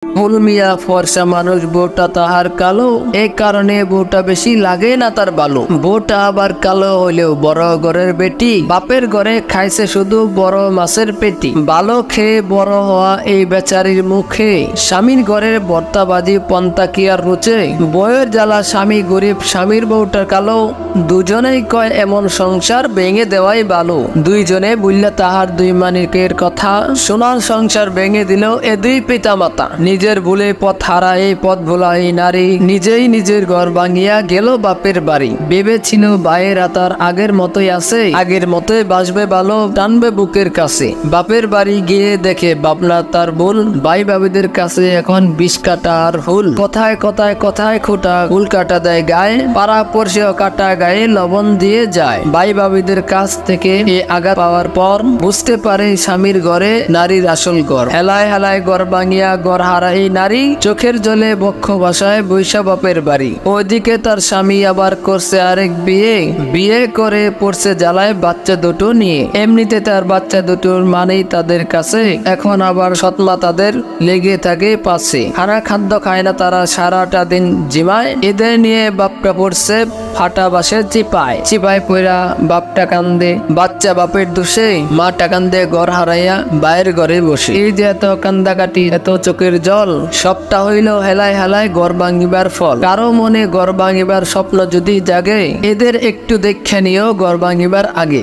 ফুল মিয়া ফর্সা মানুষ, বউটা তাহার কালো, এই কারণে বউটা বেশি লাগে না তার ভালো। বউটা আবার কালো হইলেও বড় ঘরের বেটি, বাপের ঘরে খাইছে শুধু বড় মাছের পেটি। ভালো খেয়ে বড় হওয়া এই বেচারির মুখে, স্বামীর ঘরের ভর্তাবাজি পন্তা কি আর রুচে। বউয়ের জ্বালা স্বামী গরিব, স্বামীর বউটা কালো, দুজনেই কয় এমন সংসার ভেঙে দেওয়াই ভালো। দুইজনে বুঝলা তাহার দুই মানিকের কথা, সোনার সংসার ভেঙে দিল এ দুই পিতা মাতা। নিজের ভুলে পথ হারা এই পথ ভোলা এই নারী, নিজেই নিজের ঘর ভাঙিয়া গেল বাপের বাড়ি। ভেবেছিল ভাইয়ের আতার আগের মতোই আছে, আগের মতোই বাসবে ভালো, টানবে বুকের কাছে। বাপের বাড়ি গিয়ে দেখে বাপনা তার ভুল, ভাই ভাবিদের কাছে এখন বিষ কাটা আর হুল। কথায় কথায় কথায় খোটা হুল কাটা দেয় গায়ে, পাড়া পড়শেও কাটা গায়ে লবণ দিয়ে যায়। ভাই ভাবিদের কাছ থেকে এ আঘাত পাওয়ার পর বুঝতে পারে স্বামীর ঘরে নারীর আসল ঘর। হেলায় হেলায় ঘর ভাঙিয়া ঘর হারা এই নারী, চোখের জলে বক্ষ ভাষায় বৈশা বাপের বাড়ি। ওইদিকে তার স্বামী আবার করছে আরেক বিয়ে, বিয়ে করে পড়ছে জ্বালায় বাচ্চা দুটো নিয়ে। এমনিতে তার বাচ্চা দুটোর মানেই তাদের কাছে, এখন আবার সৎমা তাদের লেগে থাকে পাশে। খানা খাদ্য খায় না তারা, সারাটা দিন জিমায়। এদের নিয়ে বাপটা পড়ছে ফাটা বাসের চিপায়। চিপায় পইরা বাপটা কান্দে, বাচ্চা বাপের দোষে, মাটা কান্দে ঘর হারাইয়া বাইরের ঘরে বসে। এই যে এত কান্দাকাটি, এত চোখের জল, সবটা হইল হেলায় হেলায় ঘর ভাঙিবার ফল। কারো মনে ঘর ভাঙিবার স্বপ্ন যদি জাগে, এদের একটু দেখে নিও ঘর ভাঙিবার আগে।